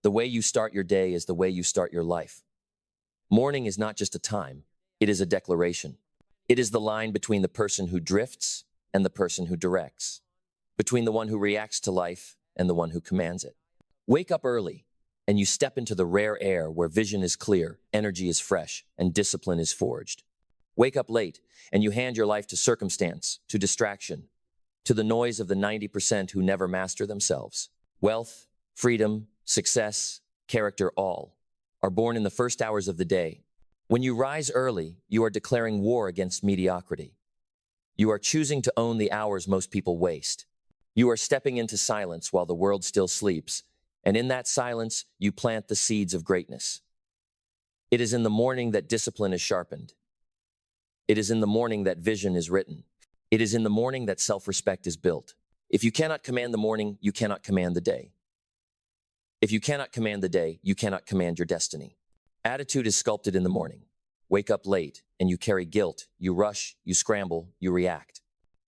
The way you start your day is the way you start your life. Morning is not just a time, it is a declaration. It is the line between the person who drifts and the person who directs, between the one who reacts to life and the one who commands it. Wake up early, and you step into the rare air where vision is clear, energy is fresh, and discipline is forged. Wake up late, and you hand your life to circumstance, to distraction, to the noise of the 90% who never master themselves. Wealth, freedom, success, character, all are born in the first hours of the day. When you rise early, you are declaring war against mediocrity. You are choosing to own the hours most people waste. You are stepping into silence while the world still sleeps, and in that silence, you plant the seeds of greatness. It is in the morning that discipline is sharpened. It is in the morning that vision is written. It is in the morning that self-respect is built. If you cannot command the morning, you cannot command the day. If you cannot command the day, you cannot command your destiny. Attitude is sculpted in the morning. Wake up late, and you carry guilt. You rush, you scramble, you react.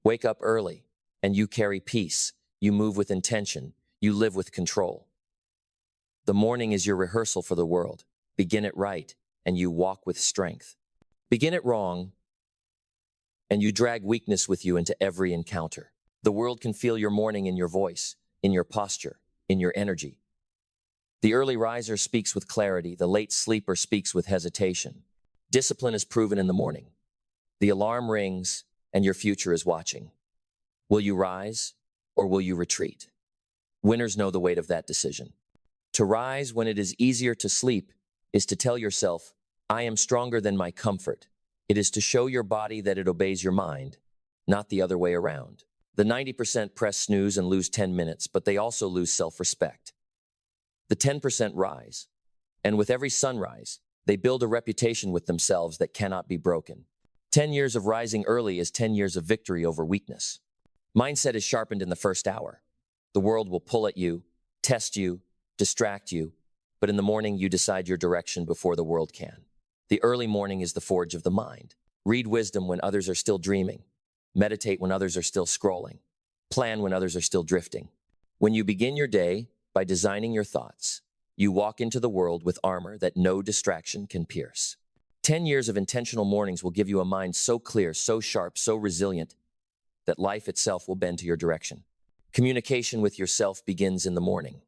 Wake up early, and you carry peace. You move with intention. You live with control. The morning is your rehearsal for the world. Begin it right, and you walk with strength. Begin it wrong, and you drag weakness with you into every encounter. The world can feel your morning in your voice, in your posture, in your energy. The early riser speaks with clarity. The late sleeper speaks with hesitation. Discipline is proven in the morning. The alarm rings, and your future is watching. Will you rise, or will you retreat? Winners know the weight of that decision. To rise when it is easier to sleep is to tell yourself, I am stronger than my comfort. It is to show your body that it obeys your mind, not the other way around. The 90% press snooze and lose 10 minutes, but they also lose self-respect. The 10% rise, and with every sunrise, they build a reputation with themselves that cannot be broken. 10 years of rising early is 10 years of victory over weakness. Mindset is sharpened in the first hour. The world will pull at you, test you, distract you, but in the morning you decide your direction before the world can. The early morning is the forge of the mind. Read wisdom when others are still dreaming. Meditate when others are still scrolling. Plan when others are still drifting. When you begin your day by designing your thoughts, you walk into the world with armor that no distraction can pierce. 10 years of intentional mornings will give you a mind so clear, so sharp, so resilient, that life itself will bend to your direction. Communication with yourself begins in the morning.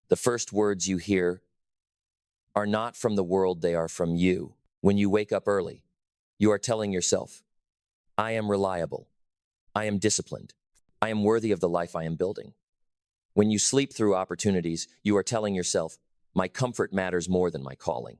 The first words you hear are not from the world, they are from you. When you wake up early, you are telling yourself, I am reliable. I am disciplined. I am worthy of the life I am building. When you sleep through opportunities, you are telling yourself, my comfort matters more than my calling.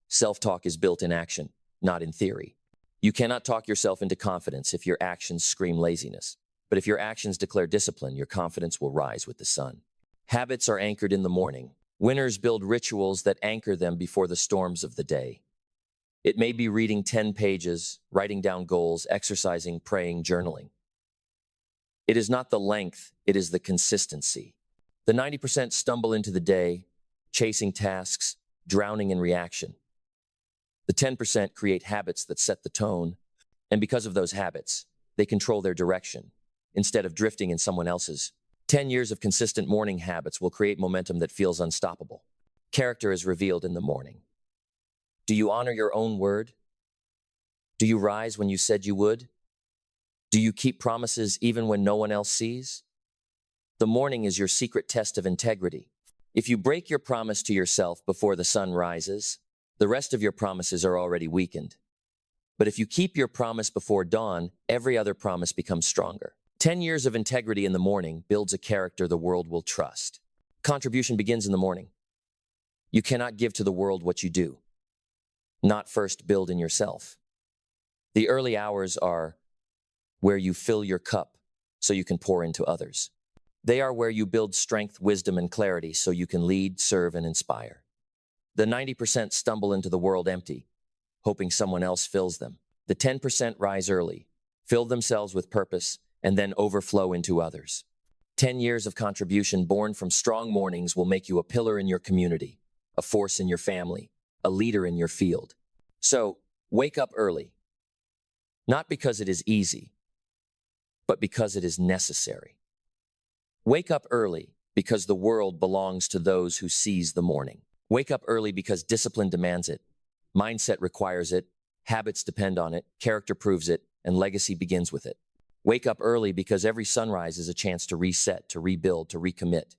Self-talk is built in action, not in theory. You cannot talk yourself into confidence if your actions scream laziness. But if your actions declare discipline, your confidence will rise with the sun. Habits are anchored in the morning. Winners build rituals that anchor them before the storms of the day. It may be reading 10 pages, writing down goals, exercising, praying, journaling. It is not the length, it is the consistency. The 90% stumble into the day, chasing tasks, drowning in reaction. The 10% create habits that set the tone, and because of those habits, they control their direction, instead of drifting in someone else's. 10 years of consistent morning habits will create momentum that feels unstoppable. Character is revealed in the morning. Do you honor your own word? Do you rise when you said you would? Do you keep promises even when no one else sees? The morning is your secret test of integrity. If you break your promise to yourself before the sun rises, the rest of your promises are already weakened. But if you keep your promise before dawn, every other promise becomes stronger. 10 years of integrity in the morning builds a character the world will trust. Contribution begins in the morning. You cannot give to the world what you do. Not first build in yourself. The early hours are where you fill your cup so you can pour into others. They are where you build strength, wisdom, and clarity so you can lead, serve, and inspire. The 90% stumble into the world empty, hoping someone else fills them. The 10% rise early, fill themselves with purpose, and then overflow into others. 10 years of contribution born from strong mornings will make you a pillar in your community, a force in your family, a leader in your field. So, wake up early. Not because it is easy, but because it is necessary. Wake up early because the world belongs to those who seize the morning. Wake up early because discipline demands it. Mindset requires it. Habits depend on it. Character proves it. And legacy begins with it. Wake up early because every sunrise is a chance to reset, to rebuild, to recommit.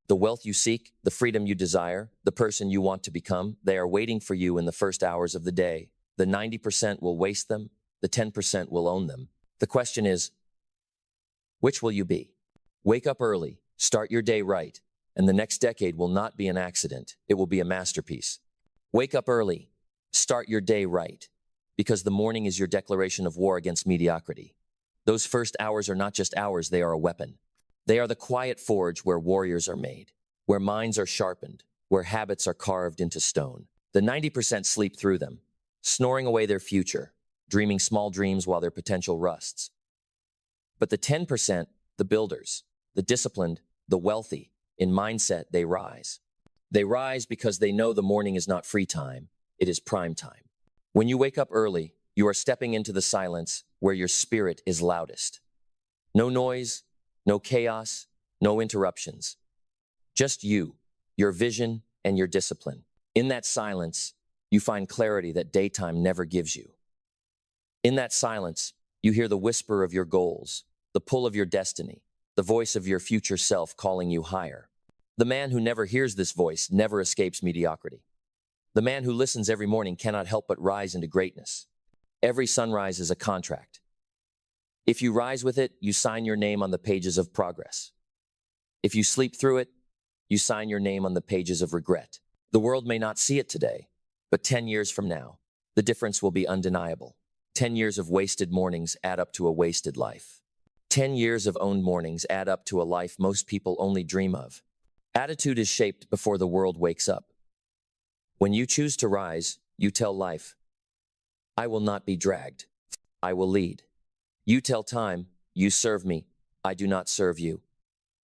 The wealth you seek, the freedom you desire, the person you want to become, they are waiting for you in the first hours of the day. The 90% will waste them. The 10% will own them. The question is, which will you be? Wake up early, start your day right, and the next decade will not be an accident. It will be a masterpiece. Wake up early, start your day right, because the morning is your declaration of war against mediocrity. Those first hours are not just hours, they are a weapon. They are the quiet forge where warriors are made, where minds are sharpened, where habits are carved into stone. The 90% sleep through them, snoring away their future, dreaming small dreams while their potential rusts. But the 10%, the builders, the disciplined, the wealthy, in mindset, they rise. They rise because they know the morning is not free time, it is prime time. When you wake up early, you are stepping into the silence where your spirit is loudest. No noise, no chaos, no interruptions. Just you, your vision, and your discipline. In that silence, you find clarity that daytime never gives you. In that silence, you hear the whisper of your goals, the pull of your destiny, the voice of your future self calling you higher. The man who never hears this voice never escapes mediocrity. The man who listens every morning cannot help but rise into greatness. Every sunrise is a contract. If you rise with it, you sign your name on the pages of progress. If you sleep through it, you sign your name on the pages of regret. The world may not see it today, but 10 years from now, the difference will be undeniable. 10 years of wasted mornings add up to a wasted life. 10 years of owned mornings add up to a life most people only dream of. Attitude is shaped before the world wakes up. When you choose to rise, you tell life, I will not be dragged. I will lead. You tell time, you serve me. I do not serve you.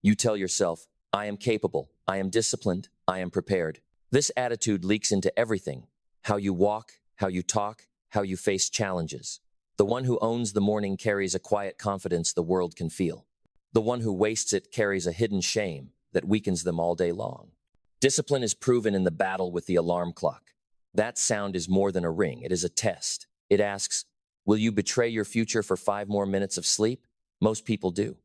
You tell yourself, I am capable. I am disciplined. I am prepared. This attitude leaks into everything. How you walk, how you talk, how you face challenges. The one who owns the morning carries a quiet confidence the world can feel. The one who wastes it carries a hidden shame that weakens them all day long. Discipline is proven in the battle with the alarm clock. That sound is more than a ring. It is a test. It asks, will you betray your future for 5 more minutes of sleep? Most people do.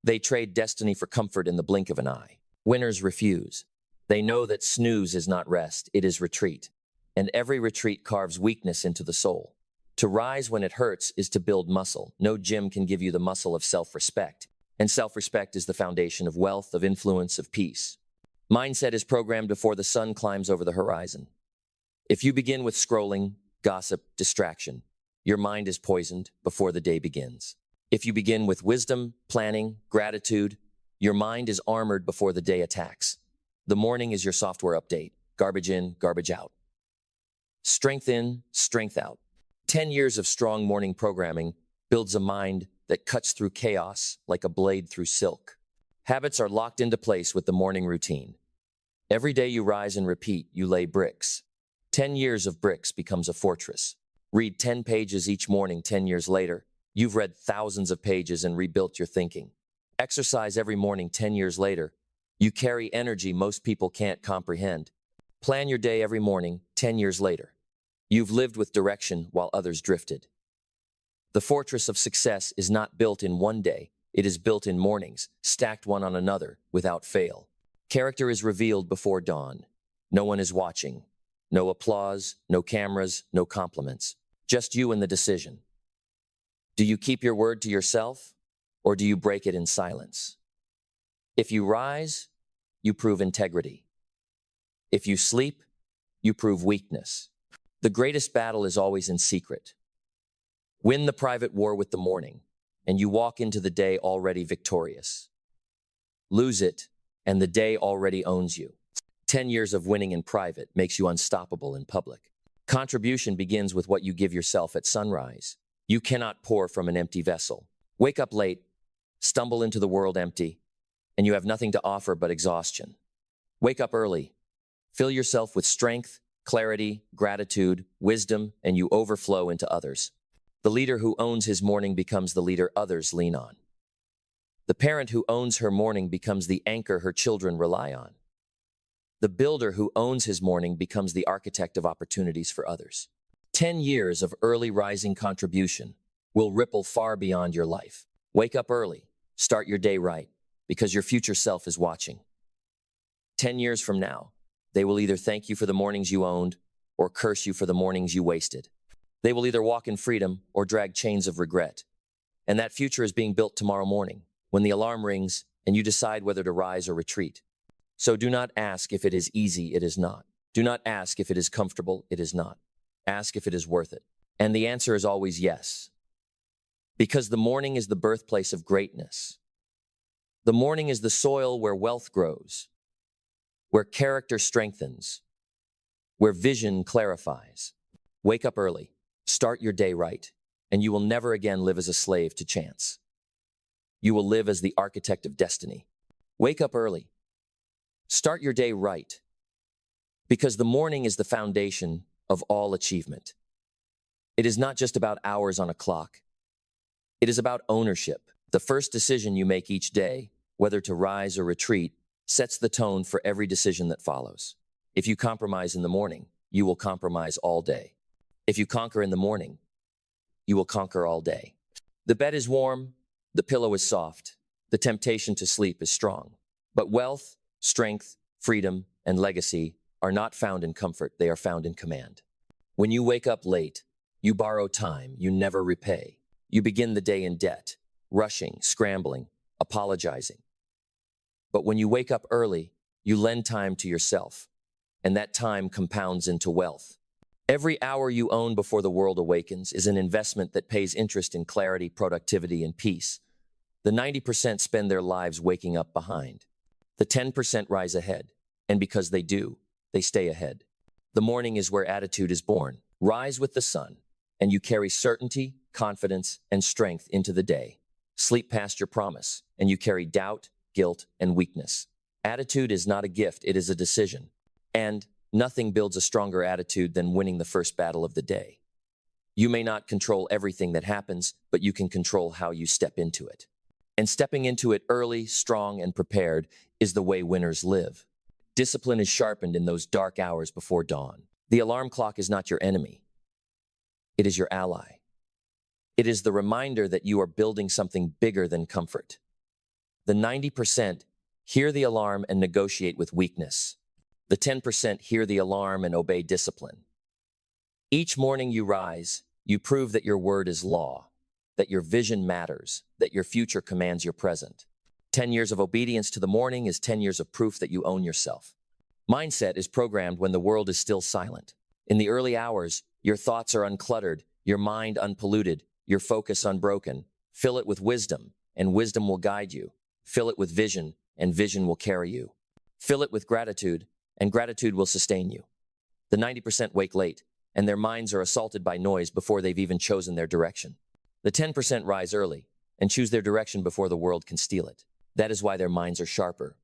They trade destiny for comfort in the blink of an eye. Winners refuse. They know that snooze is not rest, it is retreat. And every retreat carves weakness into the soul. To rise when it hurts is to build muscle. No gym can give you the muscle of self-respect. And self-respect is the foundation of wealth, of influence, of peace. Mindset is programmed before the sun climbs over the horizon. If you begin with scrolling, gossip, distraction, your mind is poisoned before the day begins. If you begin with wisdom, planning, gratitude, your mind is armored before the day attacks. The morning is your software update. Garbage in, garbage out. Strength in, strength out. 10 years of strong morning programming builds a mind that cuts through chaos like a blade through silk. Habits are locked into place with the morning routine. Every day you rise and repeat, you lay bricks. 10 years of bricks becomes a fortress. Read 10 pages each morning 10 years later. You've read thousands of pages and rebuilt your thinking. Exercise every morning 10 years later. You carry energy most people can't comprehend. Plan your day every morning 10 years later. You've lived with direction while others drifted. The fortress of success is not built in one day. It is built in mornings, stacked one on another, without fail. Character is revealed before dawn. No one is watching. No applause, no cameras, no compliments. Just you and the decision. Do you keep your word to yourself, or do you break it in silence? If you rise, you prove integrity. If you sleep, you prove weakness. The greatest battle is always in secret. Win the private war with the morning, and you walk into the day already victorious. Lose it, and the day already owns you. 10 years of winning in private makes you unstoppable in public. Contribution begins with what you give yourself at sunrise. You cannot pour from an empty vessel. Wake up late, stumble into the world empty, and you have nothing to offer but exhaustion. Wake up early. Fill yourself with strength, clarity, gratitude, wisdom, and you overflow into others. The leader who owns his morning becomes the leader others lean on. The parent who owns her morning becomes the anchor her children rely on. The builder who owns his morning becomes the architect of opportunities for others. 10 years of early rising contribution will ripple far beyond your life. Wake up early. Start your day right, because your future self is watching. 10 years from now, they will either thank you for the mornings you owned or curse you for the mornings you wasted. They will either walk in freedom or drag chains of regret. And that future is being built tomorrow morning, when the alarm rings and you decide whether to rise or retreat. So do not ask if it is easy, it is not. Do not ask if it is comfortable, it is not. Ask if it is worth it. And the answer is always yes. Because the morning is the birthplace of greatness. The morning is the soil where wealth grows, where character strengthens, where vision clarifies. Wake up early, start your day right, and you will never again live as a slave to chance. You will live as the architect of destiny. Wake up early, start your day right, because the morning is the foundation of all achievement. It is not just about hours on a clock. It is about ownership. The first decision you make each day, whether to rise or retreat, sets the tone for every decision that follows. If you compromise in the morning, you will compromise all day. If you conquer in the morning, you will conquer all day. The bed is warm, the pillow is soft, the temptation to sleep is strong. But wealth, strength, freedom, and legacy are not found in comfort, they are found in command. When you wake up late, you borrow time you never repay. You begin the day in debt, rushing, scrambling, apologizing. But when you wake up early, you lend time to yourself, and that time compounds into wealth. Every hour you own before the world awakens is an investment that pays interest in clarity, productivity, and peace. The 90% spend their lives waking up behind. The 10% rise ahead, and because they do, they stay ahead. The morning is where attitude is born. Rise with the sun, and you carry certainty, confidence, and strength into the day. Sleep past your promise, and you carry doubt, guilt, and weakness. Attitude is not a gift, it is a decision. And nothing builds a stronger attitude than winning the first battle of the day. You may not control everything that happens, but you can control how you step into it. And stepping into it early, strong, and prepared is the way winners live. Discipline is sharpened in those dark hours before dawn. The alarm clock is not your enemy. It is your ally. It is the reminder that you are building something bigger than comfort. The 90% hear the alarm and negotiate with weakness. The 10% hear the alarm and obey discipline. Each morning you rise, you prove that your word is law, that your vision matters, that your future commands your present. 10 years of obedience to the morning is 10 years of proof that you own yourself. Mindset is programmed when the world is still silent. In the early hours, your thoughts are uncluttered, your mind unpolluted, your focus unbroken. Fill it with wisdom, and wisdom will guide you. Fill it with vision, and vision will carry you. Fill it with gratitude, and gratitude will sustain you. The 90% wake late, and their minds are assaulted by noise before they've even chosen their direction. The 10% rise early, and choose their direction before the world can steal it. That is why their minds are sharper,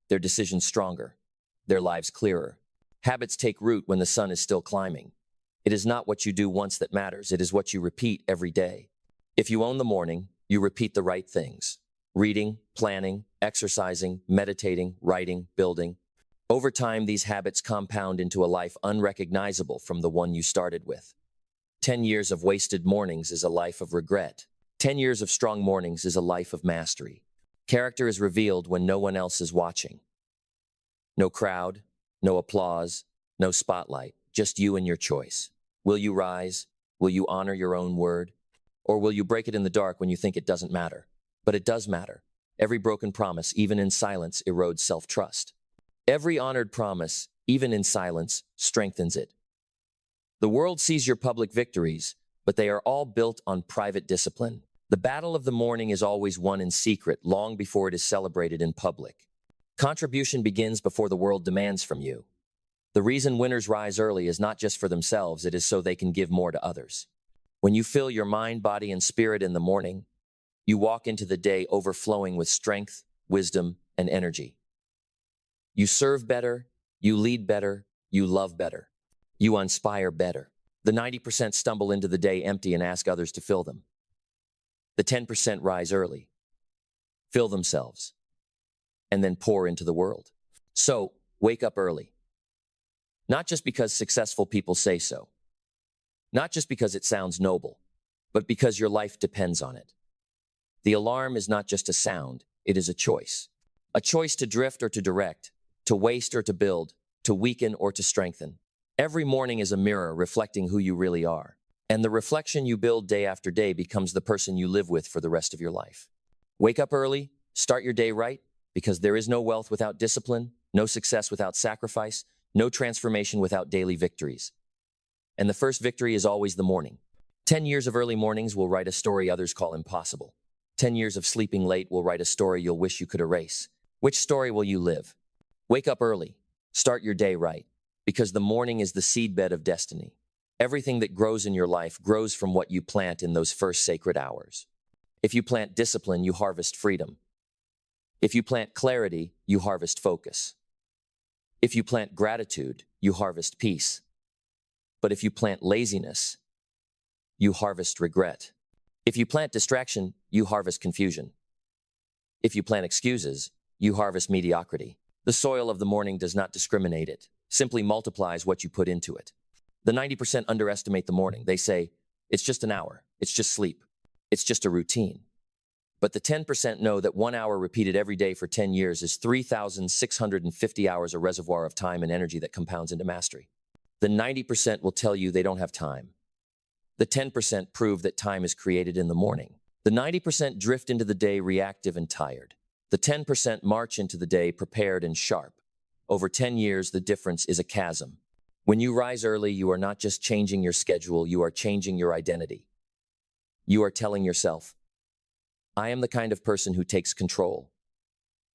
their decisions stronger, their lives clearer. Habits take root when the sun is still climbing. It is not what you do once that matters, it is what you repeat every day. If you own the morning, you repeat the right things. Reading, planning, exercising, meditating, writing, building. Over time, these habits compound into a life unrecognizable from the one you started with. 10 years of wasted mornings is a life of regret. 10 years of strong mornings is a life of mastery. Character is revealed when no one else is watching. No crowd, no applause, no spotlight, just you and your choice. Will you rise? Will you honor your own word? Or will you break it in the dark when you think it doesn't matter? But it does matter. Every broken promise, even in silence, erodes self-trust. Every honored promise, even in silence, strengthens it. The world sees your public victories, but they are all built on private discipline. The battle of the morning is always won in secret, long before it is celebrated in public. Contribution begins before the world demands from you. The reason winners rise early is not just for themselves, it is so they can give more to others. When you fill your mind, body, and spirit in the morning, you walk into the day overflowing with strength, wisdom, and energy. You serve better, you lead better, you love better, you inspire better. The 90% stumble into the day empty and ask others to fill them. The 10% rise early, fill themselves, and then pour into the world. So, wake up early. Not just because successful people say so. Not just because it sounds noble, but because your life depends on it. The alarm is not just a sound, it is a choice. A choice to drift or to direct, to waste or to build, to weaken or to strengthen. Every morning is a mirror reflecting who you really are. And the reflection you build day after day becomes the person you live with for the rest of your life. Wake up early, start your day right, because there is no wealth without discipline, no success without sacrifice, no transformation without daily victories. And the first victory is always the morning. 10 years of early mornings will write a story others call impossible. 10 years of sleeping late will write a story you'll wish you could erase. Which story will you live? Wake up early. Start your day right, because the morning is the seedbed of destiny. Everything that grows in your life grows from what you plant in those first sacred hours. If you plant discipline, you harvest freedom. If you plant clarity, you harvest focus. If you plant gratitude, you harvest peace. But if you plant laziness, you harvest regret. If you plant distraction, you harvest confusion. If you plant excuses, you harvest mediocrity. The soil of the morning does not discriminate, it simply multiplies what you put into it. The 90% underestimate the morning. They say, it's just an hour, it's just sleep, it's just a routine. But the 10% know that 1 hour repeated every day for 10 years is 3,650 hours, a reservoir of time and energy that compounds into mastery. The 90% will tell you they don't have time. The 10% prove that time is created in the morning. The 90% drift into the day reactive and tired. The 10% march into the day prepared and sharp. Over 10 years, the difference is a chasm. When you rise early, you are not just changing your schedule, you are changing your identity. You are telling yourself, I am the kind of person who takes control.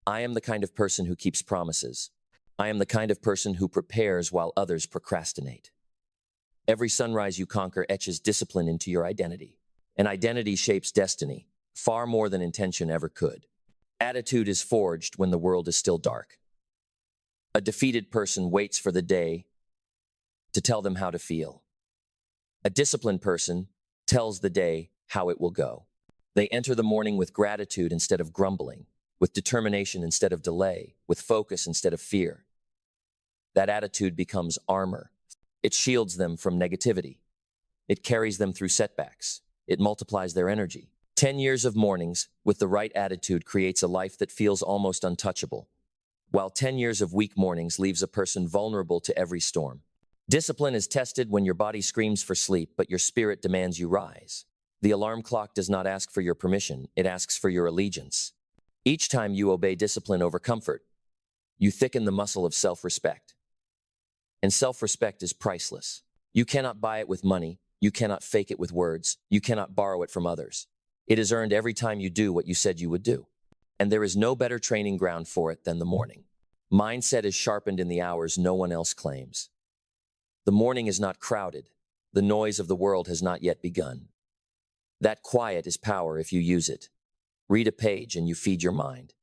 I am the kind of person who keeps promises. I am the kind of person who prepares while others procrastinate. Every sunrise you conquer etches discipline into your identity. And identity shapes destiny, far more than intention ever could. Attitude is forged when the world is still dark. A defeated person waits for the day to tell them how to feel. A disciplined person tells the day how it will go. They enter the morning with gratitude instead of grumbling, with determination instead of delay, with focus instead of fear. That attitude becomes armor. It shields them from negativity. It carries them through setbacks. It multiplies their energy. 10 years of mornings with the right attitude creates a life that feels almost untouchable, while 10 years of weak mornings leaves a person vulnerable to every storm. Discipline is tested when your body screams for sleep, but your spirit demands you rise. The alarm clock does not ask for your permission, it asks for your allegiance. Each time you obey discipline over comfort, you thicken the muscle of self-respect. And self-respect is priceless. You cannot buy it with money, you cannot fake it with words, you cannot borrow it from others. It is earned every time you do what you said you would do. And there is no better training ground for it than the morning. Mindset is sharpened in the hours no one else claims. The morning is not crowded. The noise of the world has not yet begun. That quiet is power if you use it. Read a page and you feed your mind.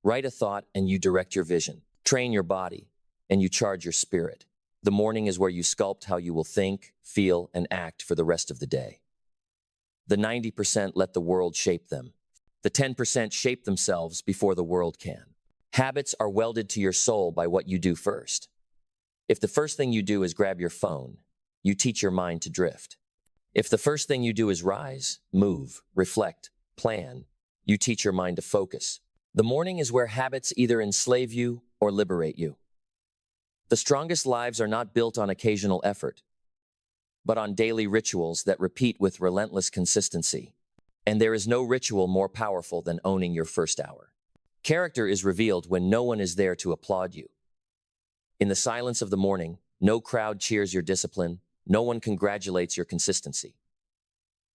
Write a thought and you direct your vision. Train your body and you charge your spirit. The morning is where you sculpt how you will think, feel, and act for the rest of the day. The 90% let the world shape them. The 10% shape themselves before the world can. Habits are welded to your soul by what you do first. If the first thing you do is grab your phone, you teach your mind to drift. If the first thing you do is rise, move, reflect, plan, you teach your mind to focus. The morning is where habits either enslave you or liberate you. The strongest lives are not built on occasional effort, but on daily rituals that repeat with relentless consistency. And there is no ritual more powerful than owning your first hour. Character is revealed when no one is there to applaud you. In the silence of the morning, no crowd cheers your discipline, no one congratulates your consistency.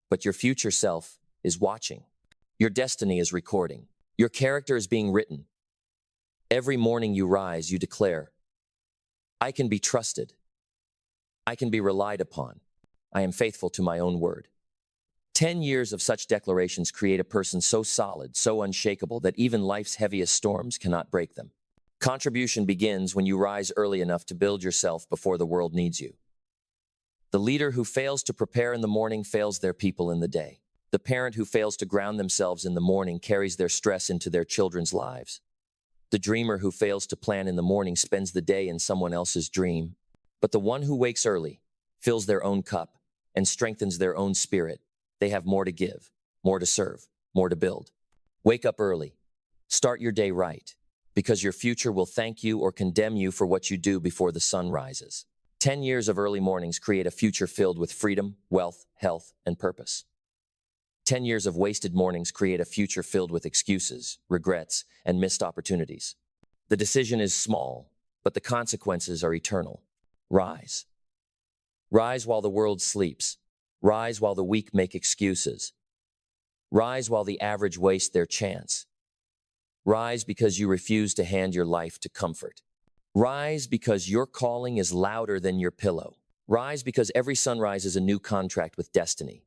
But your future self is watching. Your destiny is recording. Your character is being written. Every morning you rise, you declare, I can be trusted. I can be relied upon. I am faithful to my own word. 10 years of such declarations create a person so solid, so unshakable, that even life's heaviest storms cannot break them. Contribution begins when you rise early enough to build yourself before the world needs you. The leader who fails to prepare in the morning fails their people in the day. The parent who fails to ground themselves in the morning carries their stress into their children's lives. The dreamer who fails to plan in the morning spends the day in someone else's dream. But the one who wakes early, fills their own cup, and strengthens their own spirit, they have more to give, more to serve, more to build. Wake up early. Start your day right, because your future will thank you or condemn you for what you do before the sun rises. 10 years of early mornings create a future filled with freedom, wealth, health, and purpose. 10 years of wasted mornings create a future filled with excuses, regrets, and missed opportunities. The decision is small, but the consequences are eternal. Rise. Rise while the world sleeps. Rise while the weak make excuses. Rise while the average waste their chance. Rise because you refuse to hand your life to comfort. Rise because your calling is louder than your pillow. Rise because every sunrise is a new contract with destiny.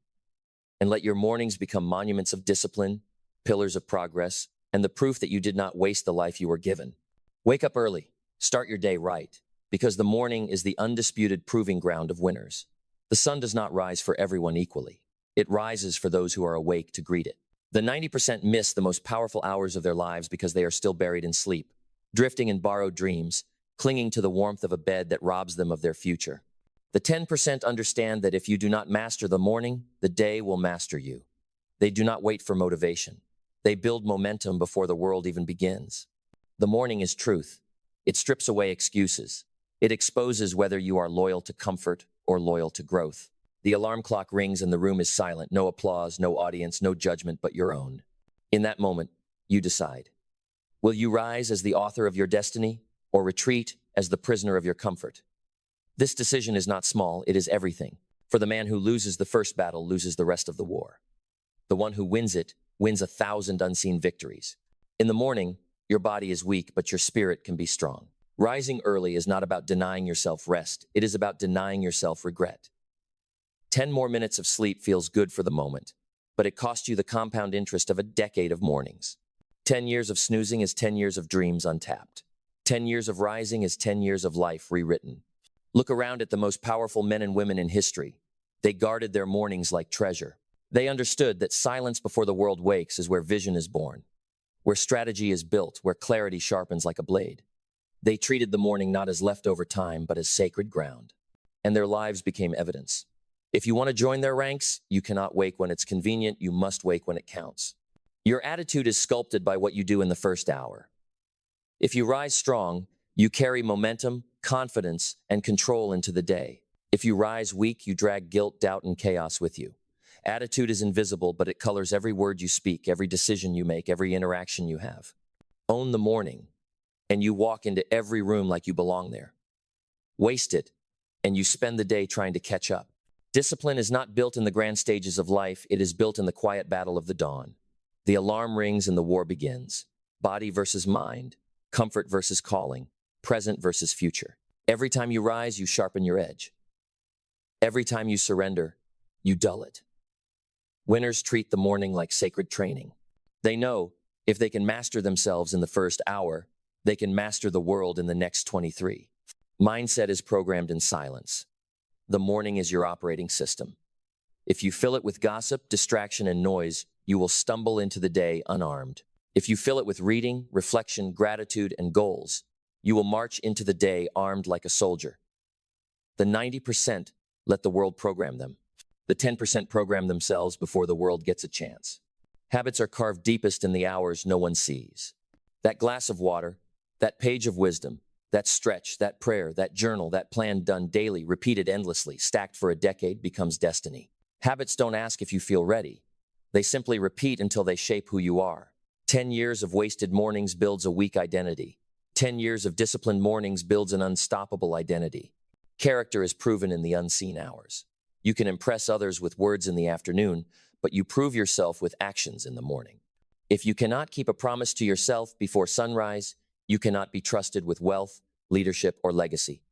And let your mornings become monuments of discipline, pillars of progress, and the proof that you did not waste the life you were given. Wake up early. Start your day right, because the morning is the undisputed proving ground of winners. The sun does not rise for everyone equally. It rises for those who are awake to greet it. The 90% miss the most powerful hours of their lives because they are still buried in sleep, drifting in borrowed dreams, clinging to the warmth of a bed that robs them of their future. The 10% understand that if you do not master the morning, the day will master you. They do not wait for motivation. They build momentum before the world even begins. The morning is truth. It strips away excuses. It exposes whether you are loyal to comfort or loyal to growth. The alarm clock rings and the room is silent. No applause, no audience, no judgment but your own. In that moment, you decide. Will you rise as the author of your destiny or retreat as the prisoner of your comfort? This decision is not small, it is everything. For the man who loses the first battle loses the rest of the war. The one who wins it wins 1,000 unseen victories. In the morning, your body is weak, but your spirit can be strong. Rising early is not about denying yourself rest, it is about denying yourself regret. 10 more minutes of sleep feels good for the moment, but it costs you the compound interest of a decade of mornings. 10 years of snoozing is 10 years of dreams untapped. 10 years of rising is 10 years of life rewritten. Look around at the most powerful men and women in history. They guarded their mornings like treasure. They understood that silence before the world wakes is where vision is born, where strategy is built, where clarity sharpens like a blade. They treated the morning not as leftover time, but as sacred ground. And their lives became evidence. If you want to join their ranks, you cannot wake when it's convenient, you must wake when it counts. Your attitude is sculpted by what you do in the first hour. If you rise strong, you carry momentum, confidence, and control into the day. If you rise weak, you drag guilt, doubt, and chaos with you. Attitude is invisible, but it colors every word you speak, every decision you make, every interaction you have. Own the morning, and you walk into every room like you belong there. Waste it, and you spend the day trying to catch up. Discipline is not built in the grand stages of life, it is built in the quiet battle of the dawn. The alarm rings and the war begins. Body versus mind, comfort versus calling, present versus future. Every time you rise, you sharpen your edge. Every time you surrender, you dull it. Winners treat the morning like sacred training. They know if they can master themselves in the first hour, they can master the world in the next 23. Mindset is programmed in silence. The morning is your operating system. If you fill it with gossip, distraction, and noise, you will stumble into the day unarmed. If you fill it with reading, reflection, gratitude, and goals, you will march into the day armed like a soldier. The 90% let the world program them. The 10% program themselves before the world gets a chance. Habits are carved deepest in the hours no one sees. That glass of water, that page of wisdom, that stretch, that prayer, that journal, that plan done daily, repeated endlessly, stacked for a decade becomes destiny. Habits don't ask if you feel ready. They simply repeat until they shape who you are. 10 years of wasted mornings builds a weak identity. 10 years of disciplined mornings builds an unstoppable identity. Character is proven in the unseen hours. You can impress others with words in the afternoon, but you prove yourself with actions in the morning. If you cannot keep a promise to yourself before sunrise, you cannot be trusted with wealth, leadership, or legacy.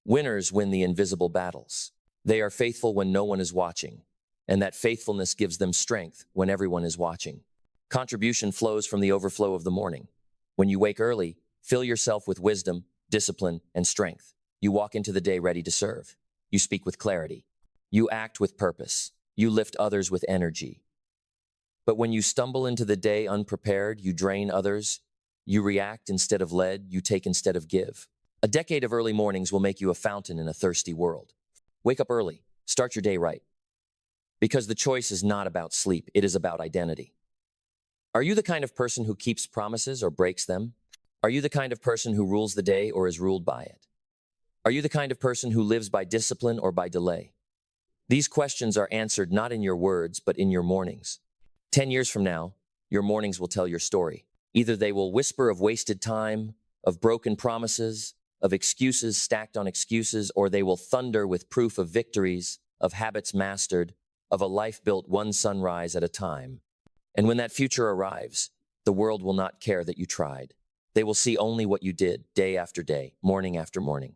Winners win the invisible battles. They are faithful when no one is watching, and that faithfulness gives them strength when everyone is watching. Contribution flows from the overflow of the morning. When you wake early, fill yourself with wisdom, discipline, and strength. You walk into the day ready to serve. You speak with clarity. You act with purpose. You lift others with energy. But when you stumble into the day unprepared, you drain others. You react instead of lead, you take instead of give. A decade of early mornings will make you a fountain in a thirsty world. Wake up early. Start your day right. Because the choice is not about sleep, it is about identity. Are you the kind of person who keeps promises or breaks them? Are you the kind of person who rules the day or is ruled by it? Are you the kind of person who lives by discipline or by delay? These questions are answered not in your words, but in your mornings. 10 years from now, your mornings will tell your story. Either they will whisper of wasted time, of broken promises, of excuses stacked on excuses, or they will thunder with proof of victories, of habits mastered, of a life built one sunrise at a time. And when that future arrives, the world will not care that you tried. They will see only what you did, day after day, morning after morning.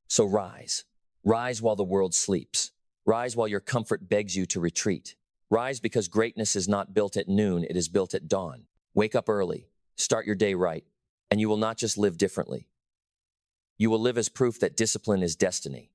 So rise. Rise while the world sleeps. Rise while your comfort begs you to retreat. Rise because greatness is not built at noon, it is built at dawn. Wake up early. Start your day right. And you will not just live differently. You will live as proof that discipline is destiny.